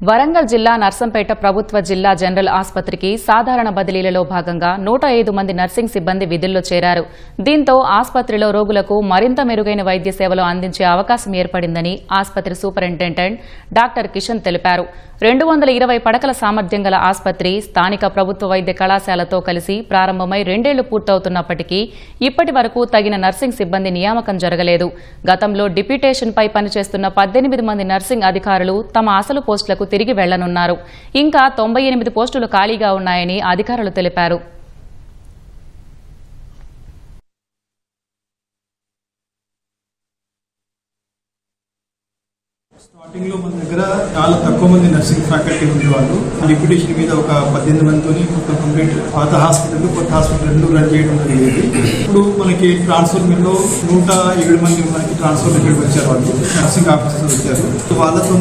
వరంగల్ జిల్లా నర్సంపేట ప్రభుత్వ జిల్లా జనరల్ ఆసుపత్రికి సాధారణ బదిలీలలో భాగంగా 105 మంది నర్సింగ్ సిబ్బంది విధుల్లో చేరారు. దీంతో ఆసుపత్రిలో రోగులకు మరింత మెరుగైన వైద్య సేవలు అందించే అవకాశం ఏర్పడిందని ఆసుపత్రి సూపరింటెండెంట్ డాక్టర్ కిషన్ తెలిపారు. 220 పడకల సామర్థ్యం గల ఆసుపత్రి స్థానిక ప్రభుత్వ వైద్య కళాశాలతో కలిసి ప్రారంభమై 2 ఏళ్లు పూర్తవుతున్నప్పటికీ ఇప్పటి వరకు తగిన నర్సింగ్ సిబ్బంది నియామకం జరగలేదు. గతంలో డిప్యూటేషన్పై పనిచేస్తున్న 18 మంది నర్సింగ్ అధికారులు తమ అసలు పోస్టులకు తిరిగి వెళ్లనున్నారు. ఇంకా 98 పోస్టులు ఖాళీగా ఉన్నాయని అధికారులు తెలిపారు. స్టార్టింగ్ లో మన దగ్గర చాలా తక్కువ మంది నర్సింగ్ ఫ్యాకల్టీ ఉండేవాళ్ళు. డిప్యూటేషన్ మీద ఒక 18 మందితో మొత్తం కంప్లీట్ పాత హాస్పిటల్ కొత్త హాస్పిటల్ 2 రన్ చేయడం జరిగేది. ఇప్పుడు మనకి ట్రాన్స్ఫర్ మీద 107 మంది మనకి ట్రాన్స్ఫర్ ఇక్కడికి వచ్చారు. వాళ్ళు నర్సింగ్ ఆఫీసర్స్ వచ్చారు. వాళ్ళతో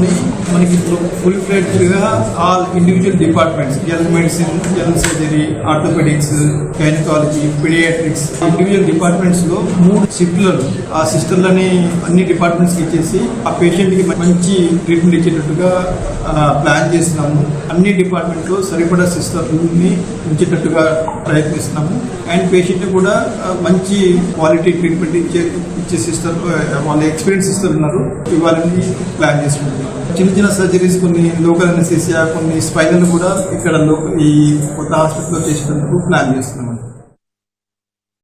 మనకి ఫుల్ ఫ్లెడ్జ్డ్ గా all individual departments general medicine, general surgery, orthopaedics, gynaecology, paediatrics individual departments లో 3 సిస్టర్లు ఆ సిస్టర్లని అన్ని డిపార్ట్మెంట్స్ కి ఇచ్చేసి ఆ పేషెంట్ కి మంచి ట్రీట్మెంట్ ఇచ్చేటట్టుగా ప్లాన్ చేస్తున్నాము. అన్ని డిపార్ట్మెంట్ లో సరిపడా సిస్టర్ని ఉంచేటట్టుగా ప్రయత్నిస్తున్నాము. అండ్ పేషెంట్ కూడా మంచి క్వాలిటీ ట్రీట్మెంట్ ఇచ్చే సిస్టర్, వాళ్ళ ఎక్స్పీరియన్స్ సిస్టర్ ఉన్నారు. ఇవ్వాలని ప్లాన్ చేసుకుంటున్నాం. చిన్న సర్జరీస్, కొన్ని లోకల్ అనెస్థీసియా, కొన్ని స్పైనల్ కూడా ఇక్కడ ఈ కొత్త హాస్పిటల్లో చేసేందుకు ప్లాన్ చేస్తున్నాం.